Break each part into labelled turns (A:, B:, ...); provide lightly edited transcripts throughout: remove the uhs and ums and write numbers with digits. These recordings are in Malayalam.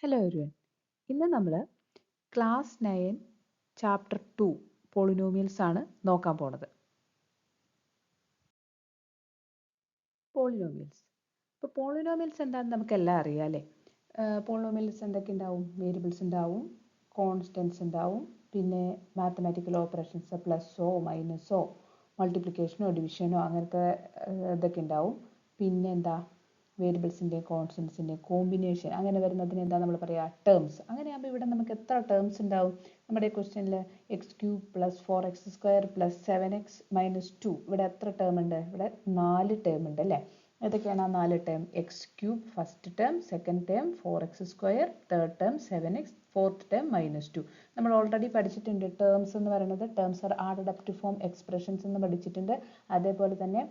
A: Hello everyone. ഇന്ന് നമ്മൾ ക്ലാസ് 9 ചാപ്റ്റർ 2 പോളിനോമിയൽസ് ആണ് നോക്കാൻ പോണത്. പോളിനോമിയൽസ്. ഇപ്പോൾ പോളിനോമിയൽസ് എന്താണെന്ന് നമുക്കെല്ലാം അറിയാം അല്ലേ? പോളിനോമിയൽസ് എന്തൊക്കെ ഉണ്ടാവും? വേരിയബിൾസ് ഉണ്ടാവും, കോൺസ്റ്റൻസ് ഉണ്ടാവും, പിന്നെ മാത്തമാറ്റിക്കൽ ഓപ്പറേഷൻസ് പ്ലസ്സോ മൈനസോ മൾട്ടിപ്ലിക്കേഷനോ ഡിവിഷനോ അങ്ങനത്തെ ഇതൊക്കെ ഉണ്ടാവും. പിന്നെ എന്താ, വേരിയബിൾസിൻ്റെയും കോൺസ്റ്റൻസിൻ്റെയും കോമ്പിനേഷൻ അങ്ങനെ വരുന്നതിന് എന്താ നമ്മൾ പറയുക? ടേംസ്. അങ്ങനെയാകുമ്പോൾ ഇവിടെ നമുക്ക് എത്ര ടേംസ് ഉണ്ടാവും? നമ്മുടെ ക്വസ്റ്റ്യനിൽ x³ + 4x² + 7x - 2 ഇവിടെ എത്ര ടേം ഉണ്ട്? ഇവിടെ 4 ടേം ഉണ്ട് അല്ലേ? ഏതൊക്കെയാണ് ആ 4 term? x³ first term, second term 4x², third term 7x, fourth term -2. നമ്മൾ ഓൾറെഡി പഠിച്ചിട്ടുണ്ട് ടേംസ് എന്ന് പറയുന്നത്. Terms are added up to form expressions എന്ന് പഠിച്ചിട്ടുണ്ട്. അതേപോലെ തന്നെ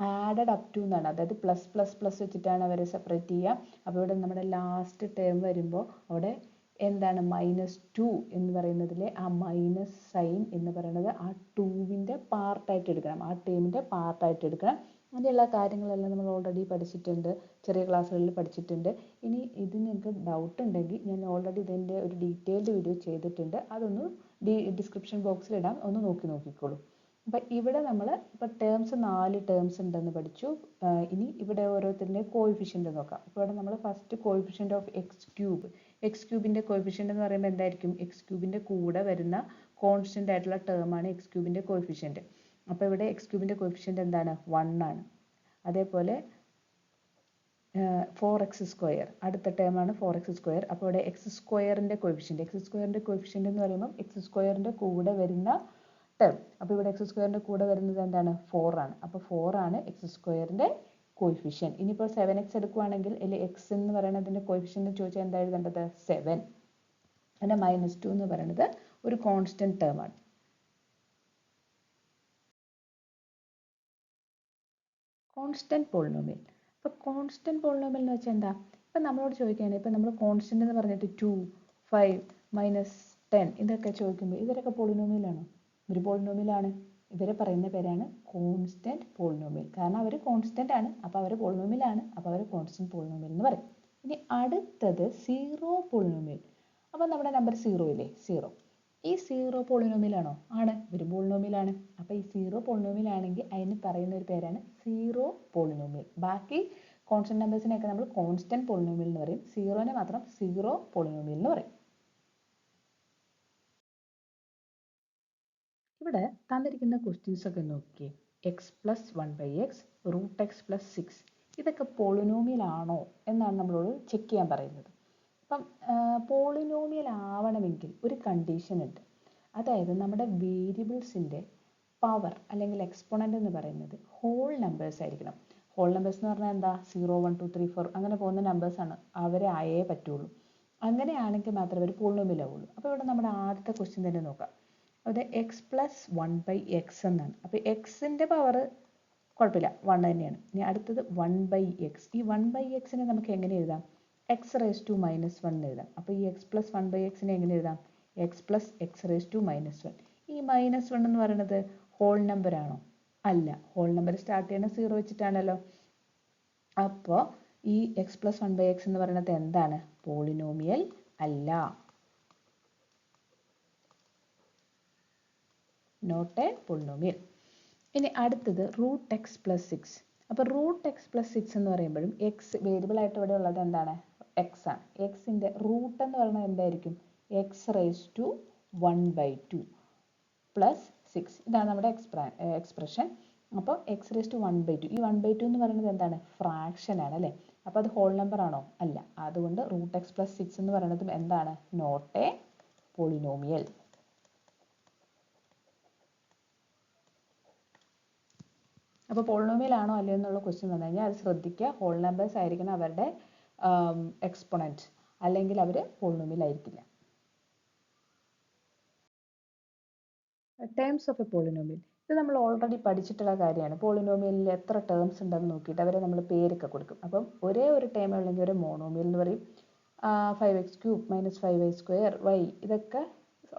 A: ആഡഡ് അപ് ടു എന്നാണ്, അതായത് പ്ലസ് പ്ലസ് പ്ലസ് വെച്ചിട്ടാണ് അവരെ സെപ്പറേറ്റ് ചെയ്യുക. അപ്പോൾ ഇവിടെ നമ്മുടെ ലാസ്റ്റ് ടേം വരുമ്പോൾ അവിടെ എന്താണ്? -2 എന്ന് പറയുന്നതിലെ ആ മൈനസ് സൈൻ എന്ന് പറയുന്നത് ആ 2വിൻ്റെ പാർട്ടായിട്ട് എടുക്കണം, ആ ടേമിൻ്റെ പാർട്ടായിട്ട് എടുക്കണം. അങ്ങനെയുള്ള കാര്യങ്ങളെല്ലാം നമ്മൾ ഓൾറെഡി പഠിച്ചിട്ടുണ്ട്, ചെറിയ ക്ലാസ്സുകളിൽ പഠിച്ചിട്ടുണ്ട്. ഇനി ഇത് നിങ്ങൾക്ക് ഡൗട്ട് ഉണ്ടെങ്കിൽ ഞാൻ ഓൾറെഡി ഇതിൻ്റെ ഒരു ഡീറ്റെയിൽഡ് വീഡിയോ ചെയ്തിട്ടുണ്ട്, അതൊന്ന് ഡിസ്ക്രിപ്ഷൻ ബോക്സിൽ ഇടാം, ഒന്ന് നോക്കിക്കോളൂ. അപ്പം ഇവിടെ നമ്മൾ ഇപ്പോൾ ടേംസ് 4 ടേംസ് ഉണ്ടെന്ന് പഠിച്ചു. ഇനി ഇവിടെ ഓരോരുത്തരുടെ കോയിഫിഷ്യൻ്റ് നോക്കാം. അപ്പോൾ ഇവിടെ നമ്മൾ first coefficient of x³. x³ coefficient എന്ന് പറയുമ്പോൾ എന്തായിരിക്കും? x³ കൂടെ വരുന്ന കോൺസ്റ്റൻ്റ് ആയിട്ടുള്ള ടേമാണ് x³ കോയിഫിഷ്യൻ്റ്. അപ്പോൾ ഇവിടെ x³ കോയിഫിഷ്യൻ്റ് എന്താണ്? 1 ആണ്. അതേപോലെ 4x², അടുത്ത ടേമാണ് 4x². അപ്പോൾ ഇവിടെ x²ൻ്റെ കോയിഫിഷ്യൻ്റ് എന്ന് പറയുമ്പോൾ x² കൂടെ വരുന്ന ടേം. അപ്പോൾ ഇവിടെ x² കൂടെ വരുന്നത് എന്താണ്? 4 ആണ്. അപ്പോൾ 4 ആണ് x² കോയിഫിഷ്യൻ്റ്. ഇനിയിപ്പോൾ 7x എടുക്കുകയാണെങ്കിൽ അതിൽ x എന്ന് പറയുന്നതിൻ്റെ കോയിഫിഷ്യൻ്റ് ചോദിച്ചാൽ എന്താ എഴുതേണ്ടത്? 7. പിന്നെ -2 എന്ന് പറയുന്നത് ഒരു കോൺസ്റ്റന്റ് ടേം ആണ്. Constant polynomial. അപ്പോൾ കോൺസ്റ്റന്റ് പോളിനോമിയൽ എന്ന് വെച്ചാൽ എന്താ? ഇപ്പം നമ്മളോട് ചോദിക്കുകയാണ്, ഇപ്പം നമ്മൾ കോൺസ്റ്റന്റ് എന്ന് പറഞ്ഞിട്ട് 2, 5, -10 ഇതൊക്കെ ചോദിക്കുമ്പോൾ ഇവരൊക്കെ പോളിനോമിയലാണോ? ഒരു പോളിനോമിയലാണ്. ഇവരെ പറയുന്ന പേരാണ് കോൺസ്റ്റന്റ് പോളിനോമിയൽ. കാരണം അവർ കോൺസ്റ്റന്റ് ആണ്, അപ്പോൾ അവർ പോളിനോമിയലാണ്, അപ്പോൾ അവർ കോൺസ്റ്റന്റ് പോളിനോമിയൽ എന്ന് പറയും. ഇനി അടുത്തത് സീറോ പോളിനോമിയൽ. അപ്പോൾ നമ്മുടെ നമ്പർ 0 ഇല്ലേ? 0. ഈ 0 പോളിനോമിയലാണോ? ആണ്, ഒരു പോളിനോമിയലാണ്. അപ്പോൾ ഈ 0 പോളിനോമിയൽ ആണെങ്കിൽ അതിന് പറയുന്ന ഒരു പേരാണ് സീറോ പോളിനോമിയൽ. ബാക്കി കോൺസ്റ്റന്റ് നമ്പേഴ്സിനെയൊക്കെ നമ്മൾ കോൺസ്റ്റന്റ് പോളിനോമിയൽ എന്ന് പറയും. സീറോനെ മാത്രം സീറോ പോളിനോമിയൽ എന്ന് പറയും. ഇവിടെ തന്നിരിക്കുന്ന ക്വസ്റ്റ്യൻസ് ഒക്കെ നോക്കിയേ. x+1/x, √x + 6 ഇതൊക്കെ പോളിനോമിയൽ ആണോ എന്നാണ് നമ്മളോട് ചെക്ക് ചെയ്യാൻ പറയുന്നത്. അപ്പം പോളിനോമിയൽ ആവണമെങ്കിൽ ഒരു കണ്ടീഷൻ ഉണ്ട്. അതായത് നമ്മുടെ വേരിയബിൾസിൻ്റെ പവർ അല്ലെങ്കിൽ എക്സ്പോണൻ്റ് എന്ന് പറയുന്നത് ഹോൾ നമ്പേഴ്സ് ആയിരിക്കണം. ഹോൾ നമ്പേഴ്സ് എന്ന് പറഞ്ഞാൽ എന്താ? 0, 1, 2, 3, 4 അങ്ങനെ പോകുന്ന നമ്പേഴ്സാണ്, അവരെ ആയേ പറ്റുള്ളൂ. അങ്ങനെയാണെങ്കിൽ മാത്രമേ ഒരു പോളിനോമിയൽ ആവുള്ളൂ. അപ്പോൾ ഇവിടെ നമ്മുടെ ആദ്യത്തെ ക്വസ്റ്റ്യൻ തന്നെ നോക്കാം. അത് x+1/x എന്നാണ്. അപ്പോൾ എക്സിൻ്റെ പവർ കുഴപ്പമില്ല, 1 തന്നെയാണ്. ഇനി അടുത്തത് 1/x. ഈ 1/xനെ നമുക്ക് എങ്ങനെ എഴുതാം? x⁻⁻1 എന്ന് എഴുതാം. അപ്പോൾ ഈ x+1/xനെ എങ്ങനെ എഴുതാം? x+x⁻⁻1. ഈ -1 എന്ന് പറയുന്നത് ഹോൾ നമ്പർ ആണോ? അല്ല, ഹോൾ നമ്പർ സ്റ്റാർട്ട് ചെയ്യുന്നത് 0 വെച്ചിട്ടാണല്ലോ. അപ്പോൾ ഈ x+1/x എന്ന് പറയുന്നത് എന്താണ്? പോളിനോമിയൽ അല്ല, നോട്ട് എ പോളിനോമിയൽ. ഇനി അടുത്തത് √x + 6. അപ്പോൾ √x + 6 എന്ന് പറയുമ്പോഴും എക്സ് വേരിയബിൾ ആയിട്ട് ഇവിടെ ഉള്ളത് എന്താണ്? എക്സ് ആണ്. എക്സിൻ്റെ റൂട്ട് എന്ന് പറയുന്നത് എന്തായിരിക്കും? x⁻1/2 + 6. ഇതാണ് നമ്മുടെ എക്സ്പ്രഷൻ. അപ്പോൾ x⁻1/2, ഈ 1/2 എന്ന് പറയുന്നത് എന്താണ്? ഫ്രാക്ഷൻ ആണ് അല്ലേ? അപ്പോൾ അത് ഹോൾ നമ്പർ ആണോ? അല്ല. അതുകൊണ്ട് √x + 6 എന്ന് പറയുന്നതും എന്താണ്? Not a polynomial. അപ്പോൾ പോളിനോമിയൽ ആണോ അല്ലയോ എന്നുള്ള ക്വസ്റ്റ്യൻ വന്നു കഴിഞ്ഞാൽ അത് ശ്രദ്ധിക്കുക. ഹോൾ നമ്പേഴ്സ് ആയിരിക്കണം അവരുടെ എക്സ്പോണൻറ്റ്, അല്ലെങ്കിൽ അവർ പോളിനോമിയൽ ആയിരിക്കില്ല. Terms of a polynomial. ഇത് നമ്മൾ ഓൾറെഡി പഠിച്ചിട്ടുള്ള കാര്യമാണ്. പോളിനോമിയലിൽ എത്ര ടേംസ് ഉണ്ടെന്ന് നോക്കിയിട്ട് അവരെ നമ്മൾ പേരൊക്കെ കൊടുക്കും. അപ്പം ഒരേ ഒരു ടേം ഉള്ളെങ്കിൽ ഒരു മോണോമിയൽ എന്ന് പറയും. 5x³ - 5y² y ഇതൊക്കെ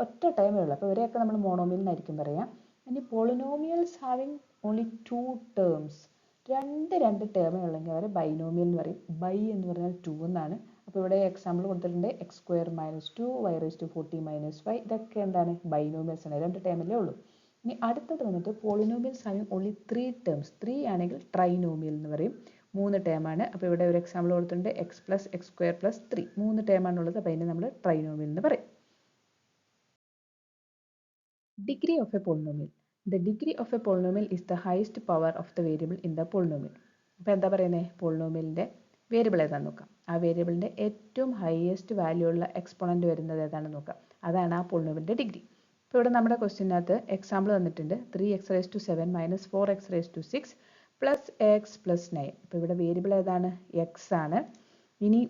A: ഒറ്റ ടേമേ ഉള്ളൂ. അപ്പോൾ ഇവരെയൊക്കെ നമ്മൾ മോണോമിയൽ എന്നായിരിക്കും പറയാം. ഇനി പോളിനോമിയൽസ് ഹാവിങ് ഓൺലി 2 ടേംസ്, രണ്ട് ടേമേ ഉള്ളെങ്കിൽ അവരെ ബൈനോമിയൽ എന്ന് പറയും. ബൈ എന്ന് പറഞ്ഞാൽ 2 എന്നാണ്. അപ്പോൾ ഇവിടെ എക്സാമ്പിൾ കൊടുത്തിട്ടുണ്ട് X square -2 y raised to 40 -5. ഇതൊക്കെ എന്താണ് ബൈനോമിയൽസ് ആണ്, 2 ടേമിലേ ഉള്ളൂ. ഇനി അടുത്തത് വന്നിട്ട് പോളിനോമിയൽസ് ഹാവിങ് ഓൺലി 3 ടേംസ്. 3 ആണെങ്കിൽ ട്രൈനോമിയൽ എന്ന് പറയും. 3 ടേമാണ്. അപ്പോൾ ഇവിടെ ഒരു എക്സാമ്പിൾ കൊടുത്തിട്ടുണ്ട് X plus X square plus 3. 3 ടേമാണുള്ളത്. അപ്പോൾ അതിനെ നമ്മൾ ട്രൈനോമിയൽ എന്ന് പറയും. Degree of a polynomial. The degree of a polynomial is the highest power of the variable in the polynomial. അപ്പോൾ എന്താ പറയുന്നത്, പോളിനോമിയലിൻ്റെ വേരിയബിൾ ഏതാണെന്ന് നോക്കാം. ആ വേരിയബിളിൻ്റെ ഏറ്റവും ഹയസ്റ്റ് വാല്യൂ ഉള്ള എക്സ്പോണൻ്റ് വരുന്നത് ഏതാണെന്ന് നോക്കാം. അതാണ് ആ പോളിനോമിയലിൻ്റെ ഡിഗ്രി. ഇപ്പോൾ ഇവിടെ നമ്മുടെ ക്വസ്റ്റ്യനകത്ത് എക്സാമ്പിൾ തന്നിട്ടുണ്ട് 3x⁻7 - 4x⁻6 plus x plus 9. അപ്പോൾ ഇവിടെ വേരിയബിൾ ഏതാണ്, എക്സ് ആണ്. ഇനി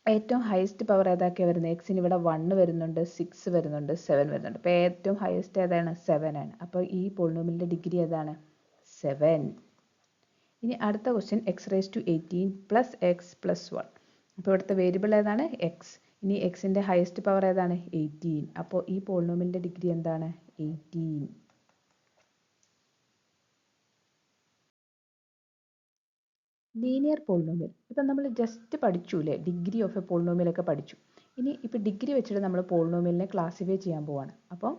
A: ഏറ്റവും ഹയസ്റ്റ് പവർ ഏതാക്കിയാണ് വരുന്നത്, എക്സിന് ഇവിടെ 1 വരുന്നുണ്ട്, 6 വരുന്നുണ്ട്, 7 വരുന്നുണ്ട്. അപ്പോൾ ഏറ്റവും ഹയസ്റ്റ് ഏതാണ്, 7 ആണ്. അപ്പോൾ ഈ പോളിനോമിയലിൻ്റെ ഡിഗ്രി ഏതാണ്, 7. ഇനി അടുത്ത question x⁻18 plus X plus 1. അപ്പോൾ ഇവിടുത്തെ വേരിയബിൾ ഏതാണ്, എക്സ്. ഇനി എക്സിൻ്റെ ഹയസ്റ്റ് പവർ ഏതാണ്, 18. അപ്പോൾ ഈ പോളിനോമിയലിൻ്റെ ഡിഗ്രി എന്താണ്, 18. Linear polynomial. ഇപ്പം നമ്മൾ ജസ്റ്റ് പഠിച്ചൂലേ, ഡിഗ്രി ഓഫ് എ പോളിനോമിയൽ ഒക്കെ പഠിച്ചു. ഇനി ഇപ്പോൾ ഡിഗ്രി വെച്ചിട്ട് നമ്മൾ പോളിനോമിയലിനെ ക്ലാസിഫൈ ചെയ്യാൻ പോവാണ്. അപ്പം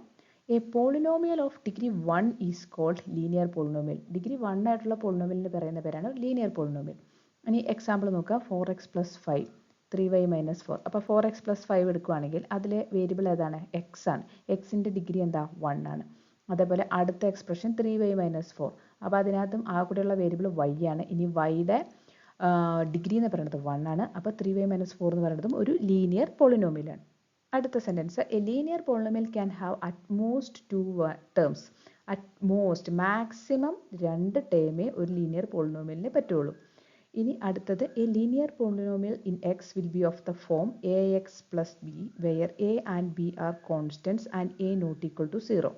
A: a polynomial of degree 1 is called linear polynomial. Degree 1 ആയിട്ടുള്ള പോളിനോമിയലിന് പറയുന്ന പേരാണ് ലീനിയർ പോളിനോമിയൽ. ഇനി എക്സാമ്പിൾ നോക്കുക, 4x + 5 3y - 4. അപ്പോൾ 4x + 5 എടുക്കുകയാണെങ്കിൽ അതിലെ വേരിയബിൾ ഏതാണ്, എക്സ് ആണ്. എക്സിൻ്റെ ഡിഗ്രി എന്താ, 1 ആണ്. അതേപോലെ അടുത്ത എക്സ്പ്രഷൻ 3y - 4. അപ്പോൾ അതിനകത്തും ആ കൂടെയുള്ള വേരിയബിൾ y ആണ്. ഇനി വൈയുടെ ഡിഗ്രി എന്ന് പറയുന്നത് 1 ആണ്. അപ്പോൾ 3y - 4 എന്ന് പറയുന്നതും ഒരു ലീനിയർ പോളിനോമിയലാണ്. അടുത്ത sentence, a linear polynomial can have at most 2 terms. At most maximum 2 ടേമേ ഒരു ലീനിയർ പോളിനോമിയലിനെ പറ്റുള്ളൂ. ഇനി അടുത്തത്, a linear polynomial in x will be of the form ax + b where a and b are constants and a not equal to 0.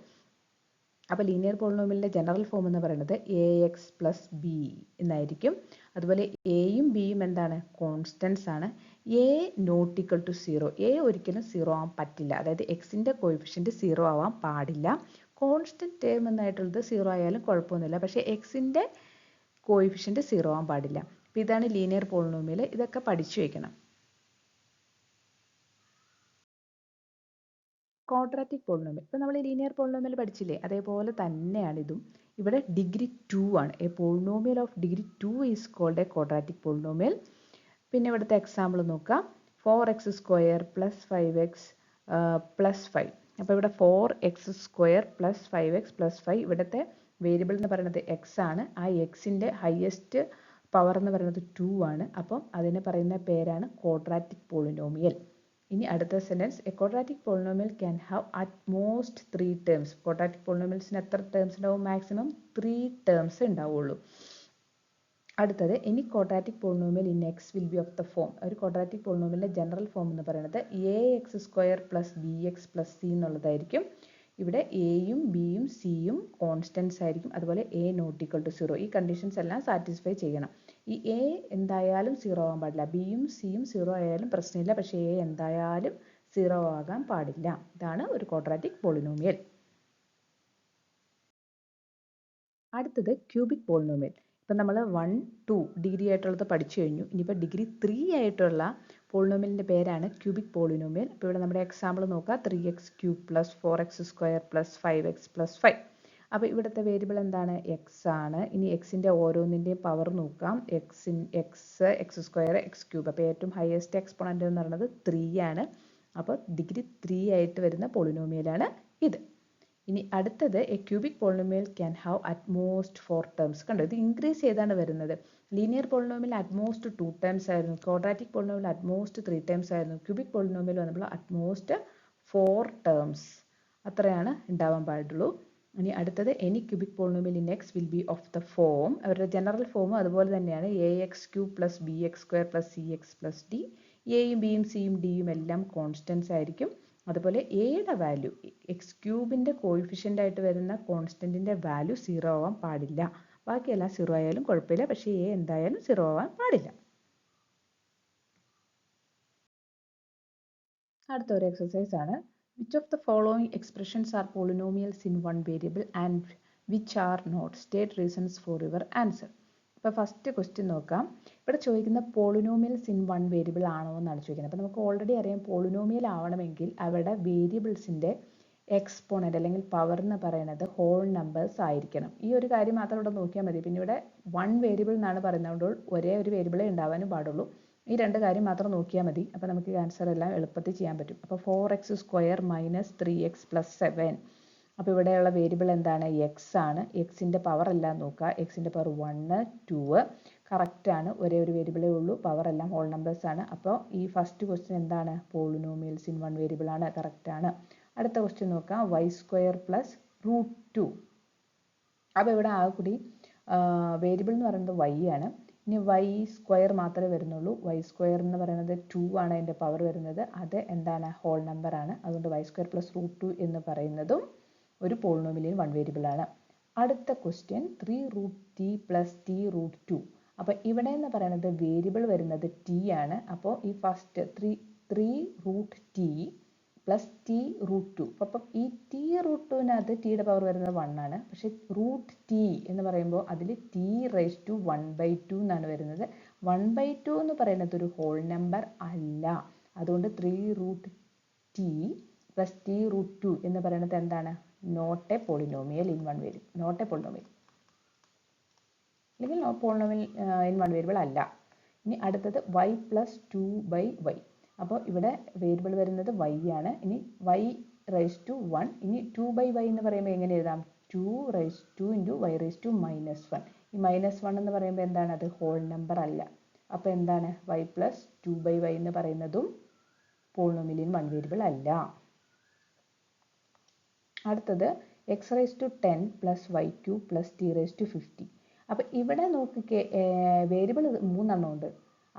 A: അപ്പോൾ ലീനിയർ പോളിനോമിയലിൻ്റെ ജനറൽ ഫോം എന്ന് പറയുന്നത് ax + b എന്നായിരിക്കും. അതുപോലെ എയും ബിയും എന്താണ്, കോൺസ്റ്റൻസ് ആണ്. a not equal to 0. a ഒരിക്കലും 0 ആവാൻ പറ്റില്ല. അതായത് എക്സിൻ്റെ കോയിഫിഷ്യൻറ്റ് 0 ആവാൻ പാടില്ല. കോൺസ്റ്റൻറ്റ് ടേം എന്നായിട്ടുള്ളത് 0 ആയാലും കുഴപ്പമൊന്നുമില്ല, പക്ഷേ എക്സിൻ്റെ കോയിഫിഷ്യൻറ്റ് 0 ആവാൻ പാടില്ല. അപ്പോൾ ഇതാണ് ലീനിയർ പോളിനോമിയൽ. ഇതൊക്കെ പഠിച്ചു വയ്ക്കണം. Quadratic polynomial. ഇപ്പോൾ നമ്മൾ ലീനിയർ പോളിനോമിയൽ പഠിച്ചില്ലേ, അതേപോലെ തന്നെയാണ് ഇതും. ഇവിടെ ഡിഗ്രി 2 ആണ്. A polynomial of degree 2 is called a quadratic polynomial. പിന്നെ ഇവിടുത്തെ എക്സാമ്പിൾ നോക്കാം, 4x² + 5x + 5. അപ്പോൾ ഇവിടെ 4x² + 5x + 5. ഇവിടുത്തെ വേരിയബിൾ എന്ന് പറയുന്നത് എക്സ് ആണ്. ആ എക്സിൻ്റെ ഹയസ്റ്റ് പവർ എന്ന് പറയുന്നത് 2 ആണ്. അപ്പം അതിനെ പറയുന്ന പേരാണ് ക്വാഡ്രാറ്റിക് പോളിനോമിയൽ. ഇനി അടുത്ത sentence, a quadratic polynomial can have at most 3 terms. Quadratic പോളിനോമിയൽസിന് എത്ര ടേംസ് ഉണ്ടാവും, മാക്സിമം 3 ടേംസ് ഉണ്ടാവുള്ളൂ. അടുത്തത്, any quadratic polynomial in x will be of the form. ഒരു ക്വാഡ്രാറ്റിക് പോളിനോമിയലിൻ്റെ ജനറൽ ഫോം എന്ന് പറയുന്നത് ax² + bx + c എന്നുള്ളതായിരിക്കും. ഇവിടെ എയും ബിയും സിയും കോൺസ്റ്റൻസ് ആയിരിക്കും. അതുപോലെ a നോട്ട് ഈക്വൽ ടു 0. ഈ കണ്ടീഷൻസ് എല്ലാം സാറ്റിസ്ഫൈ ചെയ്യണം. ഈ a എന്തായാലും 0 ആവാൻ പാടില്ല. ബിയും സിയും 0 ആയാലും പ്രശ്നമില്ല, പക്ഷേ a എന്തായാലും 0 ആകാൻ പാടില്ല. ഇതാണ് ഒരു ക്വാഡ്രാറ്റിക് പോളിനോമിയൽ. അടുത്തത് ക്യൂബിക് പോളിനോമിയൽ. ഇപ്പം നമ്മൾ 1, 2 ഡിഗ്രി ആയിട്ടുള്ളത് പഠിച്ചു കഴിഞ്ഞു. ഇനിയിപ്പോൾ ഡിഗ്രി 3 ആയിട്ടുള്ള പോളിനോമിയലിൻ്റെ പേരാണ് ക്യൂബിക് പോളിനോമിയൽ. അപ്പോൾ ഇവിടെ നമ്മുടെ എക്സാമ്പിൾ നോക്കുക, 3x³ + 4x² + 5x + 5. അപ്പോൾ ഇവിടുത്തെ വേരിയബിൾ എന്താണ്, എക്സ് ആണ്. ഇനി എക്സിൻ്റെ ഓരോന്നിൻ്റെയും പവർ നോക്കാം, എക്സ്, x², x³. അപ്പോൾ ഏറ്റവും ഹയസ്റ്റ് എക്സ്പോണൻ്റ് എന്ന് പറയുന്നത് 3 ആണ്. അപ്പോൾ ഡിഗ്രി 3 ആയിട്ട് വരുന്ന പോളിനോമിയലാണ് ഇത്. ഇനി അടുത്തത്, A cubic polynomial can have utmost 4 terms. കണ്ടോ, ഇത് ഇൻക്രീസ് ചെയ്താണ് വരുന്നത്. ലീനിയർ പോളിനോമിയൽ അറ്റ്മോസ്റ്റ് 2 ടേംസ് ആയിരുന്നു. ക്വാഡ്രാറ്റിക് പോളിനോമിയൽ അറ്റ്മോസ്റ്റ് 3 ടേംസ് ആയിരുന്നു. ക്യൂബിക് പോളിനോമിയൽ വന്നപ്പോൾ അറ്റ്മോസ്റ്റ് 4 ടേംസ് അത്രയാണ് ഉണ്ടാവാൻ പാടുള്ളൂ. ഇനി അടുത്തത്, any cubic polynomial in x will be of the form. അവരുടെ ജനറൽ ഫോം അതുപോലെ തന്നെയാണ്, ax³ + bx² + cx + d. എയും ബിയും സിയും ഡിയും എല്ലാം കോൺസ്റ്റൻസ് ആയിരിക്കും. അതുപോലെ എയുടെ വാല്യൂ, x³ കോയിഫിഷ്യൻ്റ് ആയിട്ട് വരുന്ന കോൺസ്റ്റൻറ്റിൻ്റെ വാല്യൂ 0 ആവാൻ പാടില്ല. ബാക്കിയെല്ലാം 0 ആയാലും കുഴപ്പമില്ല, പക്ഷേ a എന്തായാലും 0 ആവാൻ പാടില്ല. അടുത്ത ഒരു എക്സസൈസ് ആണ്, which of the following expressions are polynomials in one variable and which are not. State reasons for your answer. അപ്പോൾ ഫസ്റ്റ് ക്വസ്റ്റ്യൻ നോക്കാം. ഇവിടെ ചോദിക്കുന്ന പോളിനോമിയൽസ് ഇൻ വൺ വേരിയബിൾ ആണോ എന്നാണ് ചോദിക്കുന്നത്. അപ്പോൾ നമുക്ക് ഓൾറെഡി അറിയാം പോളിനോമിയൽ ആവണമെങ്കിൽ അവിടെ വേരിയബിൾസിൻ്റെ എക്സ്പോണൻ്റ് അല്ലെങ്കിൽ പവർ എന്ന് പറയുന്നത് ഹോൾ നമ്പേഴ്സ് ആയിരിക്കണം. ഈ ഒരു കാര്യം മാത്രം ഇവിടെ നോക്കിയാൽ മതി. പിന്നെ ഇവിടെ വൺ വേരിയബിൾ എന്നാണ് പറയുന്നത്, ഒരേ ഒരു വേരിയബിളേ ഉണ്ടാവാനും പാടുള്ളൂ. ഈ രണ്ട് കാര്യം മാത്രം നോക്കിയാൽ മതി. അപ്പോൾ നമുക്ക് ആൻസർ എല്ലാം എളുപ്പത്തിൽ ചെയ്യാൻ പറ്റും. അപ്പോൾ 4x² മൈനസ് 3x പ്ലസ് 7. അപ്പോൾ ഇവിടെയുള്ള വേരിയബിൾ എന്താണ്? എക്സ് ആണ്. എക്സിൻ്റെ പവർ എല്ലാം നോക്കുക. എക്സിൻ്റെ പവർ 1 2 കറക്റ്റാണ്. ഒരേ ഒരു വേരിയബിളേ ഉള്ളൂ. പവർ എല്ലാം ഹോൾ നമ്പേഴ്സ് ആണ്. അപ്പോൾ ഈ ഫസ്റ്റ് ക്വസ്റ്റ്യൻ എന്താണ്? പോളിനോമിയൽസ് ഇൻ വൺ വേരിയബിൾ ആണ്. കറക്റ്റാണ്. അടുത്ത ക്വസ്റ്റ്യൻ നോക്കാം. y² plus √2. അപ്പോൾ ഇവിടെ ആ കൂടി വേരിയബിൾ എന്ന് പറയുന്നത് y ആണ്. ഇനി y² മാത്രമേ വരുന്നുള്ളൂ. y² എന്ന് പറയുന്നത് 2 ആണ് അതിൻ്റെ പവർ വരുന്നത്. അത് എന്താണ്? ഹോൾ നമ്പർ ആണ്. അതുകൊണ്ട് y² പ്ലസ് √2 എന്ന് പറയുന്നതും ഒരു പോളിനോമിയൽ വൺ വേരിയബിൾ ആണ്. അടുത്ത ക്വസ്റ്റ്യൻ 3√t പ്ലസ് t√2. അപ്പോൾ ഇവിടെ എന്ന് പറയുന്നത് വേരിയബിൾ വരുന്നത് t ആണ്. അപ്പോൾ ഈ ഫസ്റ്റ് 3√t പ്ലസ് t√2. അപ്പം ഈ t√2വിനകത്ത് ടിയുടെ പവർ വരുന്നത് 1 ആണ്. പക്ഷേ √t എന്ന് പറയുമ്പോൾ അതിൽ t⁻1/2 എന്നാണ് വരുന്നത്. 1/2 എന്ന് പറയുന്നത് ഒരു ഹോൾ നമ്പർ അല്ല. അതുകൊണ്ട് 3√t പ്ലസ് t√2 എന്ന് പറയുന്നത് എന്താണ്? Not a polynomial in one variable. Not a polynomial അല്ലെങ്കിൽ പോളിനോമിയൽ ഇൻ വൺ വേരിയബിൾ അല്ല. ഇനി അടുത്തത് y പ്ലസ് 2/y. അപ്പോൾ ഇവിടെ വേരിയബിൾ വരുന്നത് y ആണ്. ഇനി y⁻1. ഇനി 2/y എന്ന് പറയുമ്പോൾ എങ്ങനെ എഴുതാം? 2⁻2 × y⁻−1. ഈ -1 എന്ന് പറയുമ്പോൾ എന്താണ്? അത് ഹോൾ നമ്പർ അല്ല. അപ്പോൾ എന്താണ്? y പ്ലസ് 2/y എന്ന് പറയുന്നതും പോളിനോമിയൽ ഇൻ വൺ വേരിയബിൾ അല്ല. അടുത്തത് x⁻10 plus y³ plus t⁻50. അപ്പോൾ ഇവിടെ നോക്കിക്കേ, വേരിയബിൾ 3 ഉണ്ട്.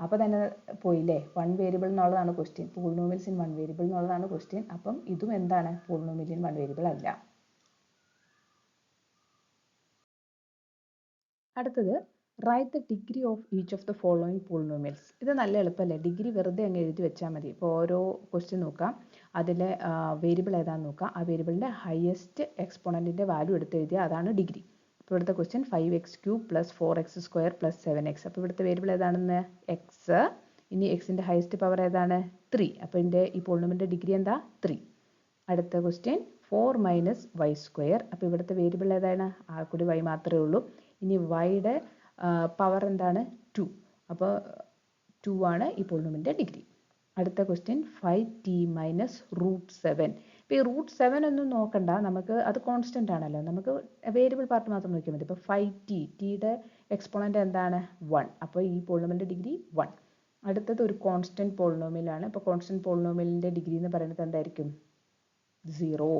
A: അപ്പോൾ തന്നെ പോയില്ലേ? വൺ വേരിയബിൾ എന്നുള്ളതാണ് question. Polynomials in one variable എന്നുള്ളതാണ് ക്വസ്റ്റ്യൻ. അപ്പം ഇതും എന്താണ്? പോളിനോമിയൽ ഇൻ വൺ വേരിയബിൾ അല്ല. അടുത്തത് write the degree of each of the following polynomials. ഇത് നല്ല എളുപ്പമല്ലേ? ഡിഗ്രി വെറുതെ അങ്ങ് എഴുതി വെച്ചാൽ മതി. ഇപ്പോൾ ഓരോ ക്വസ്റ്റ്യൻ നോക്കാം, അതിലെ വേരിയബിൾ ഏതാണെന്ന് നോക്കാം. ആ വേരിയബിളിൻ്റെ ഹയസ്റ്റ് എക്സ്പോണൻറ്റിൻ്റെ വാല്യൂ എടുത്ത് എഴുതിയാൽ അതാണ് ഡിഗ്രി. അപ്പോൾ ഇവിടുത്തെ question 5x³ plus 4x² plus 7x. അപ്പോൾ ഇവിടുത്തെ വേരിയബിൾ ഏതാണെന്ന്? എക്സ്. ഇനി എക്സിൻ്റെ ഹയസ്റ്റ് പവർ ഏതാണ്? 3. അപ്പോൾ ഇതിൻ്റെ ഈ പോളിനോമിയലിൻ്റെ ഡിഗ്രി എന്താ? 3. അടുത്ത ക്വസ്റ്റ്യൻ 4 മൈനസ് y². അപ്പോൾ ഇവിടുത്തെ വേരിയബിൾ ഏതാണ്? ആ കൂടി y മാത്രമേ ഉള്ളൂ. ഇനി y-യുടെ പവർ എന്താണ്? 2. അപ്പോൾ 2 ആണ് ഈ പോളിനോമിയലിൻ്റെ ഡിഗ്രി. അടുത്ത ക്വസ്റ്റ്യൻ 5t മൈനസ് √7. ഇപ്പോൾ ഈ √7 ഒന്നും നോക്കണ്ട, നമുക്ക് അത് കോൺസ്റ്റൻ്റ് ആണല്ലോ. നമുക്ക് വേരിയബിൾ പാർട്ട് മാത്രം നോക്കിയാൽ മതി. ഇപ്പോൾ 5t, ടിയുടെ എക്സ്പോണൻ്റ് എന്താണ്? 1. അപ്പോൾ ഈ പോളിനോമിയലിൻ്റെ ഡിഗ്രി 1. അടുത്തത് ഒരു കോൺസ്റ്റൻറ്റ് പോളിനോമിയലാണ്. അപ്പോൾ കോൺസ്റ്റൻറ്റ് പോളിനോമിയലിൻ്റെ ഡിഗ്രി എന്ന് പറയുന്നത് എന്തായിരിക്കും? 0.